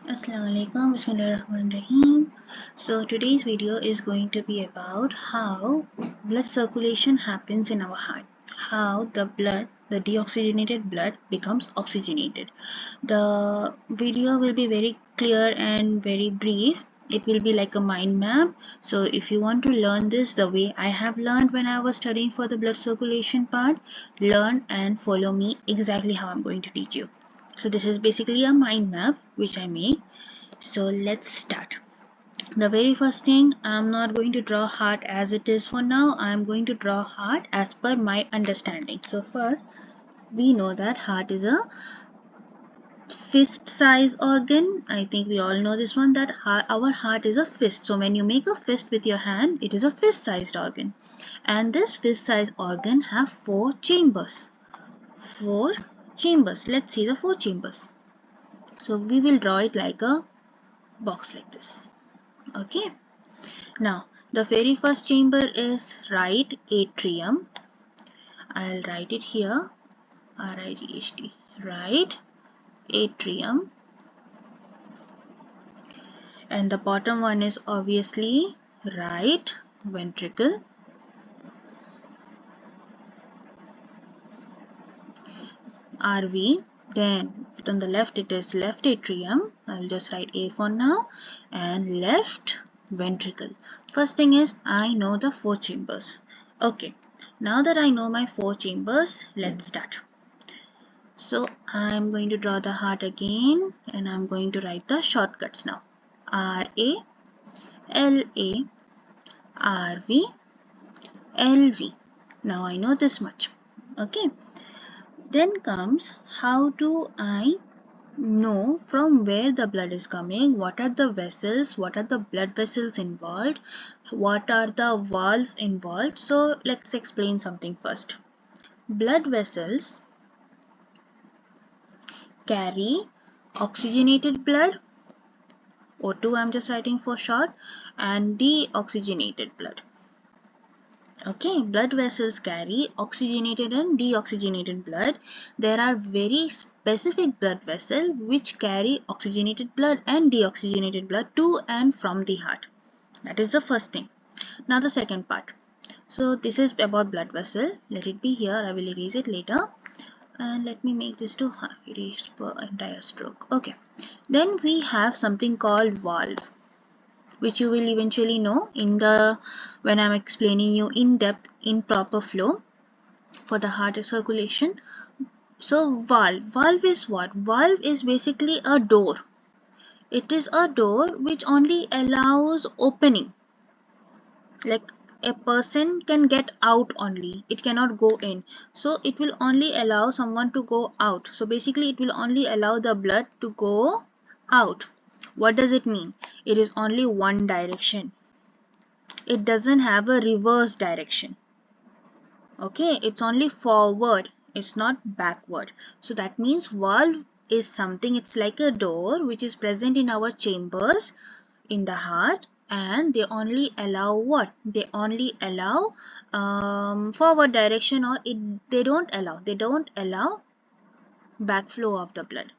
Assalamualaikum, Bismillahirrahmanirrahim. So today's video is going to be about how blood circulation happens in our heart. How the deoxygenated blood becomes oxygenated. The video will be very clear and very brief. It will be like a mind map. So if you want to learn this the way I have learned when I was studying for the blood circulation part, learn and follow me exactly how I'm going to teach you. So this is basically a mind map which I make. So let's start. The very first thing, I'm not going to draw heart as it is for now. I'm going to draw heart as per my understanding. So first, we know that heart is a fist size organ. I think we all know this one, that our heart is a fist. So when you make a fist with your hand, it is a fist sized organ. And this fist sized organ have 4 chambers. 4 chambers. Let's see the 4 chambers. So we will draw it like a box like this. Okay. Now the very first chamber is right atrium. I'll write it here. R-I-G-H-T. Right atrium. And the bottom one is obviously right ventricle. RV. Then on the left it is left atrium. I'll just write A for now. And left ventricle. First thing is I know the 4 chambers. Okay. Now that I know my 4 chambers, let's start. So I'm going to draw the heart again and I'm going to write the shortcuts now. RA, LA, RV, LV. Now I know this much. Okay. Then comes how do I know from where the blood is coming, what are the vessels, what are the blood vessels involved, what are the valves involved. So let's explain something first. Blood vessels carry oxygenated blood, O2 I'm just writing for short, and deoxygenated blood. Okay, blood vessels carry oxygenated and deoxygenated blood. There are very specific blood vessels which carry oxygenated blood and deoxygenated blood to and from the heart. That is the first thing. Now the second part. So this is about blood vessel. Let it be here. I will erase it later. And let me make this to erased per entire stroke. Okay. Then we have something called valve, which you will eventually know in the when I'm explaining you in depth in proper flow for the heart circulation. So valve is what? Valve is basically a door. It is a door which only allows opening. Like a person can get out only, it cannot go in. So it will only allow someone to go out. So basically it will only allow the blood to go out. What does it mean? It is only one direction. It doesn't have a reverse direction. Okay, it's only forward, it's not backward. So that means valve is something, it's like a door which is present in our chambers in the heart, and they only allow what? They only allow forward direction, or they don't allow backflow of the blood.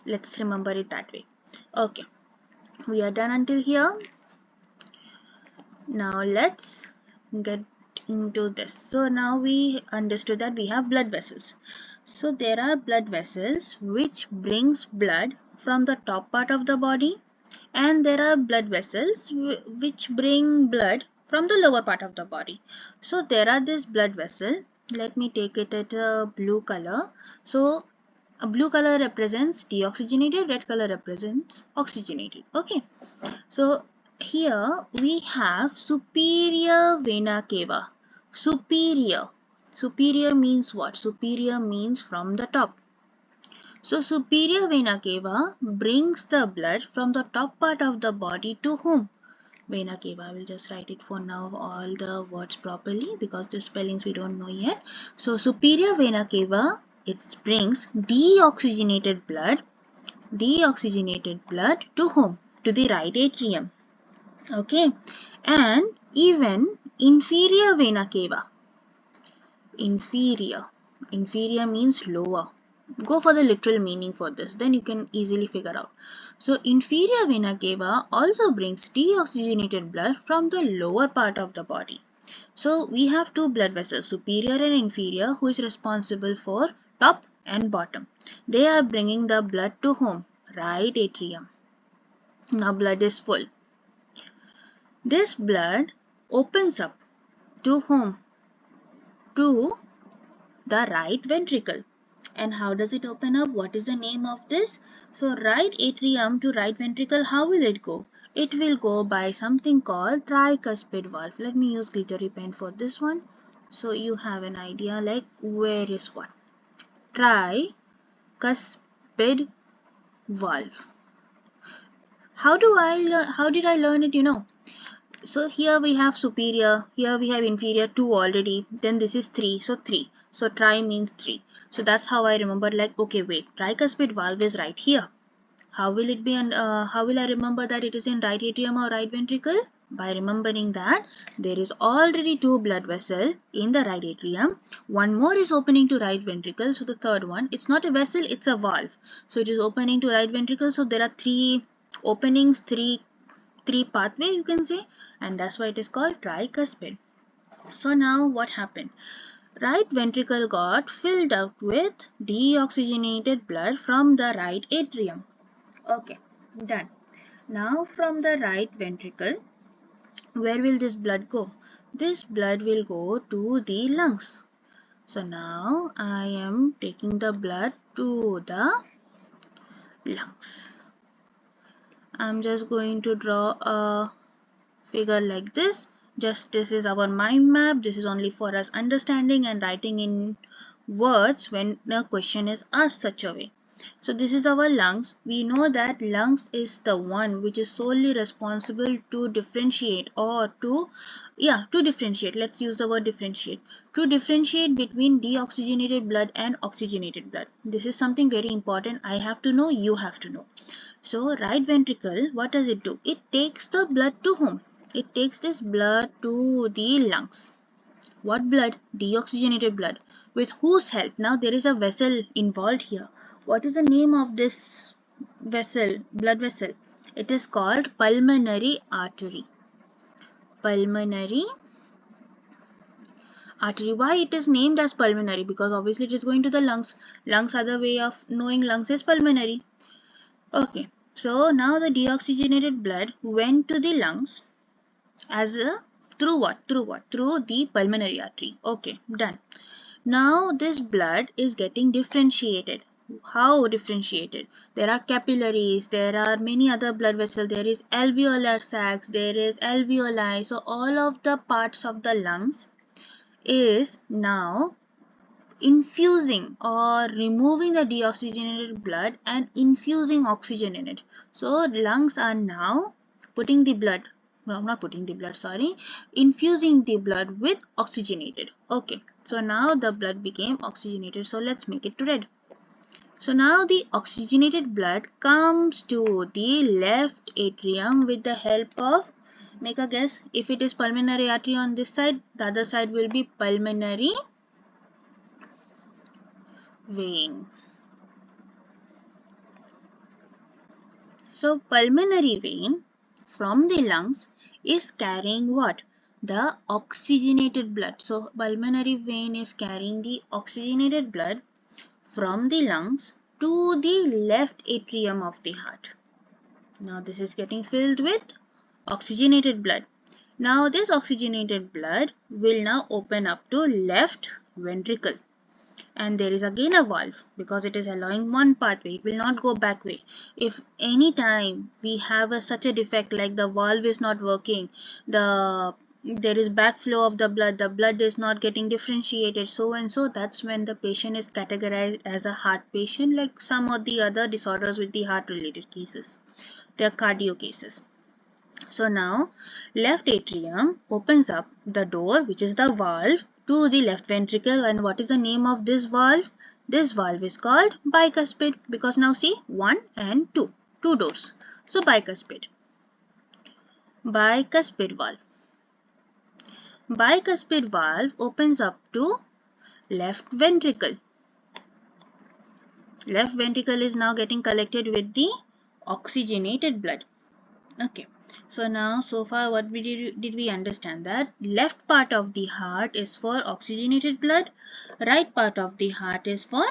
Let's remember it that way. Okay, we are done until here. Now let's get into this. So now we understood that we have blood vessels. So there are blood vessels which brings blood from the top part of the body, and there are blood vessels which bring blood from the lower part of the body. So there are this blood vessel. Let me take it at a blue color. So a blue color represents deoxygenated, red color represents oxygenated. Okay. So here we have superior vena cava. Superior. Superior means what? Superior means from the top. So superior vena cava brings the blood from the top part of the body to whom? Vena cava. I will just write it for now all the words properly because the spellings we don't know yet. So superior vena cava, it brings deoxygenated blood to whom? To the right atrium. Okay, and even inferior vena cava. Inferior means lower. Go for the literal meaning for this, then you can easily figure out. So inferior vena cava also brings deoxygenated blood from the lower part of the body. So we have two blood vessels, superior and inferior, who is responsible for top and bottom. They are bringing the blood to whom? Right atrium. Now blood is full. This blood opens up to whom? To the right ventricle. And how does it open up? What is the name of this? So right atrium to right ventricle, how will it go? It will go by something called tricuspid valve. Let me use glittery pen for this one, so you have an idea like where is what. Tricuspid valve. How did I learn it? So here we have superior, here we have inferior, 2 already, then this is 3, so 3. So tri means 3. So that's how I remember, like, okay, wait, tricuspid valve is right here. How will it be, and how will I remember that it is in right atrium or right ventricle? By remembering that there is already 2 blood vessels in the right atrium. One more is opening to right ventricle, so the third one, it's not a vessel, it's a valve. So it is opening to right ventricle, so there are 3 openings, three pathway you can say, and that's why it is called tricuspid. So now what happened? Right ventricle got filled up with deoxygenated blood from the right atrium. Okay, done. Now from the right ventricle, where will this blood go? This blood will go to the lungs. So now I am taking the blood to the lungs. I'm just going to draw a figure like this. Just this is our mind map. This is only for us understanding and writing in words when the question is asked such a way. So this is our lungs. We know that lungs is the one which is solely responsible to differentiate, or to differentiate. Let's use the word differentiate. To differentiate between deoxygenated blood and oxygenated blood. This is something very important. I have to know, you have to know. So right ventricle, what does it do? It takes the blood to whom? It takes this blood to the lungs. What blood? Deoxygenated blood. With whose help? Now there is a vessel involved here. What is the name of this vessel, blood vessel? It is called pulmonary artery. Pulmonary artery. Why it is named as pulmonary? Because obviously it is going to the lungs. Lungs, other way of knowing lungs is pulmonary. Okay, so now the deoxygenated blood went to the lungs as a through what? Through what? Through the pulmonary artery. Okay, done. Now this blood is getting differentiated. How differentiated? There are capillaries, there are many other blood vessels, there is alveolar sacs, there is alveoli. So all of the parts of the lungs is now infusing or removing the deoxygenated blood and infusing oxygen in it. So lungs are now putting the blood, no, not putting the blood, sorry, infusing the blood with oxygenated. Okay, so now the blood became oxygenated. So let's make it red. So now the oxygenated blood comes to the left atrium with the help of, make a guess, if it is pulmonary artery on this side, the other side will be pulmonary vein. So pulmonary vein from the lungs is carrying what? The oxygenated blood. So pulmonary vein is carrying the oxygenated blood from the lungs to the left atrium of the heart. Now this is getting filled with oxygenated blood. Now this oxygenated blood will now open up to left ventricle. And there is again a valve because it is allowing one pathway, it will not go back way. If any time we have such a defect like the valve is not working, there is backflow of the blood is not getting differentiated, so and so, that's when the patient is categorized as a heart patient, like some of the other disorders with the heart related cases. They are cardio cases. So now left atrium opens up the door, which is the valve, to the left ventricle. And what is the name of this valve? This valve is called bicuspid, because now see 1 and 2 doors. So bicuspid valve. Bicuspid valve opens up to left ventricle. Left ventricle is now getting collected with the oxygenated blood. Okay. So now, so far, what did we understand? That left part of the heart is for oxygenated blood, right part of the heart is for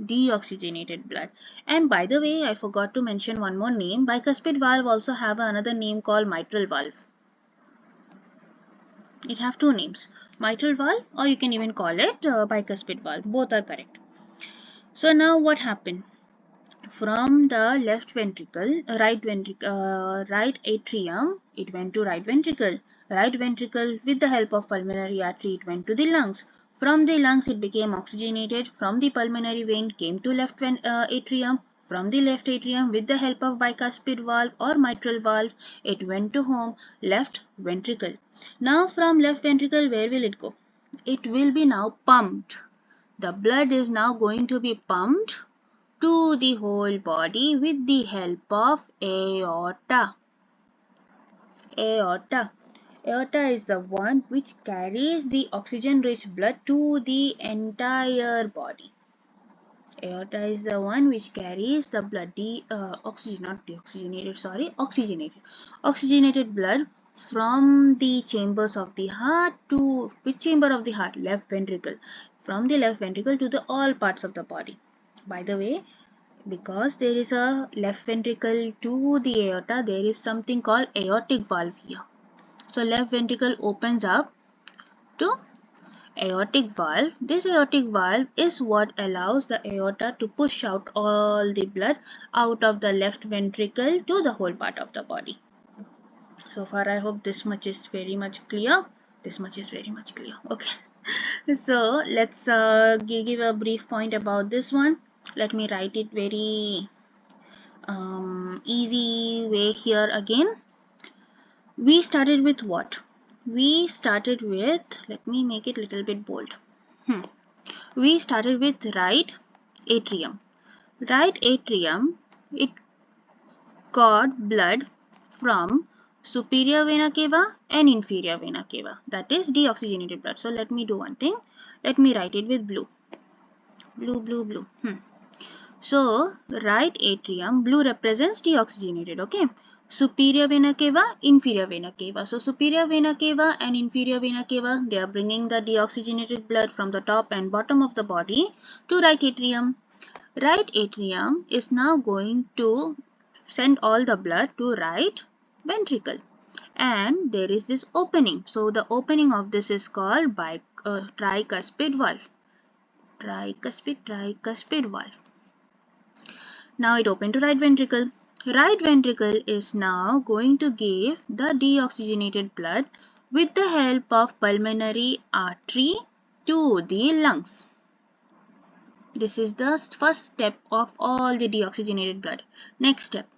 deoxygenated blood. And by the way, I forgot to mention one more name. Bicuspid valve also have another name called mitral valve. It have two names, mitral valve, or you can even call it bicuspid valve. Both are correct. So now what happened? From the left ventricle, right atrium, it went to right ventricle. Right ventricle, with the help of pulmonary artery, it went to the lungs. From the lungs, it became oxygenated. From the pulmonary vein, came to left atrium. From the left atrium, with the help of bicuspid valve or mitral valve, it went to home, left ventricle. Now from left ventricle, where will it go? It will be now pumped. The blood is now going to be pumped to the whole body with the help of aorta. Aorta. Aorta is the one which carries the oxygen-rich blood to the entire body. Aorta is the one which carries the blood, oxygenated blood from the chambers of the heart to which chamber of the heart? Left ventricle. From the left ventricle to the all parts of the body. By the way, because there is a left ventricle to the aorta, there is something called aortic valve here. So left ventricle opens up to aortic valve. This aortic valve is what allows the aorta to push out all the blood out of the left ventricle to the whole part of the body. So far, I hope this much is very much clear. This much is very much clear. Okay. So let's give a brief point about this one. Let me write it very easy way here again. We started with what? We started with, let me make it a little bit bold. We started with right atrium. Right atrium, it got blood from superior vena cava and inferior vena cava. That is deoxygenated blood. So let me do one thing. Let me write it with blue. Blue. So right atrium, blue represents deoxygenated. Okay. Superior vena cava, inferior vena cava. So superior vena cava and inferior vena cava, they are bringing the deoxygenated blood from the top and bottom of the body to right atrium. Right atrium is now going to send all the blood to right ventricle. And there is this opening. So the opening of this is called tricuspid valve. Tricuspid valve. Now it opened to right ventricle. Right ventricle is now going to give the deoxygenated blood with the help of pulmonary artery to the lungs. This is the first step of all the deoxygenated blood. Next step.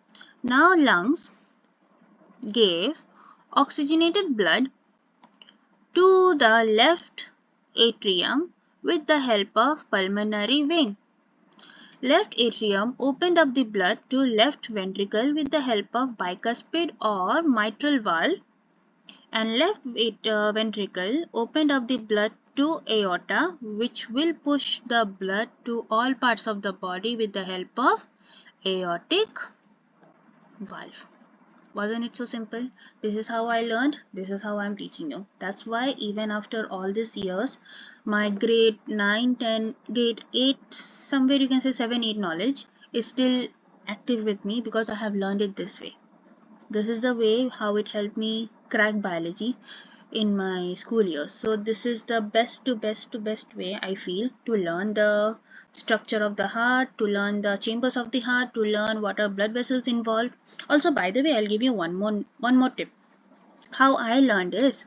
Now lungs gave oxygenated blood to the left atrium with the help of pulmonary vein. Left atrium opened up the blood to left ventricle with the help of bicuspid or mitral valve, and left ventricle opened up the blood to aorta, which will push the blood to all parts of the body with the help of aortic valve. Wasn't it so simple? This is how I learned. This is how I'm teaching you. That's why even after all these years, my grade 9, 10, grade 8, somewhere you can say 7, 8 knowledge is still active with me because I have learned it this way. This is the way how it helped me crack biology in my school years. So this is the best way I feel to learn the structure of the heart, to learn the chambers of the heart, to learn what are blood vessels involved. Also, by the way, I'll give you one more tip. How I learned is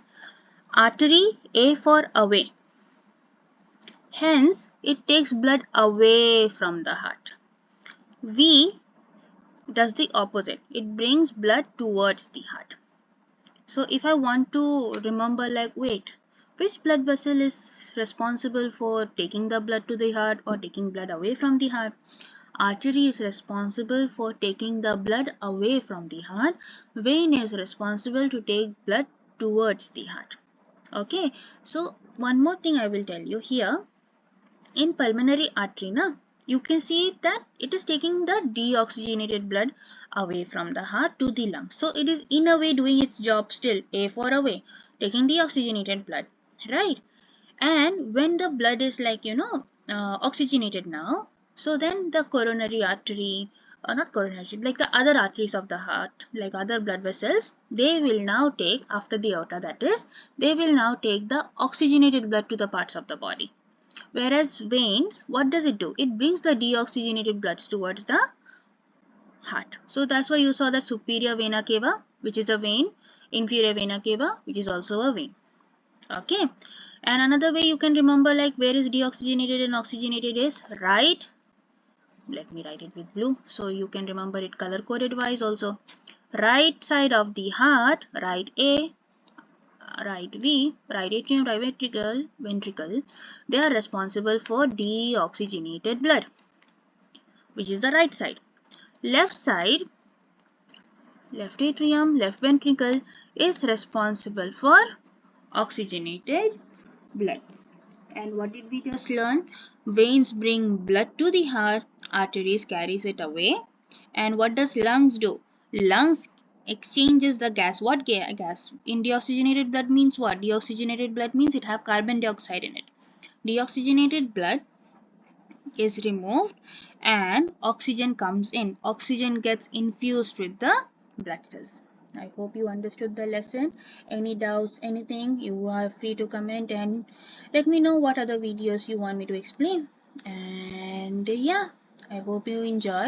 artery, A for away. Hence, it takes blood away from the heart. V does the opposite. It brings blood towards the heart. So if I want to remember, like, wait, which blood vessel is responsible for taking the blood to the heart or taking blood away from the heart? Artery is responsible for taking the blood away from the heart. Vein is responsible to take blood towards the heart. Okay, so one more thing I will tell you here. In pulmonary artery, you can see that it is taking the deoxygenated blood away from the heart to the lungs. So it is in a way doing its job still, A for away, taking deoxygenated blood, right? And when the blood is like, oxygenated now, so then the coronary artery, not coronary artery, like the other arteries of the heart, like other blood vessels, they will now take, after the aorta that is, they will now take the oxygenated blood to the parts of the body. Whereas veins, what does it do? It brings the deoxygenated blood towards the heart. So that's why you saw that superior vena cava, which is a vein, inferior vena cava, which is also a vein. Okay. And another way you can remember, like, where is deoxygenated and oxygenated is right. Let me write it with blue so you can remember it color coded wise also. Right side of the heart, right A, right V, right atrium, right ventricle, they are responsible for deoxygenated blood, which is the right side. Left side, left atrium, left ventricle is responsible for oxygenated blood. And what did we just learn? Veins bring blood to the heart, arteries carries it away. And what does lungs do? Lungs exchanges the gas. What gas? In deoxygenated blood means what? Deoxygenated blood means it have carbon dioxide in it. Deoxygenated blood is removed and oxygen comes in. Oxygen gets infused with the blood cells. I hope you understood the lesson. Any doubts, anything, you are free to comment and let me know what other videos you want me to explain. And yeah, I hope you enjoy.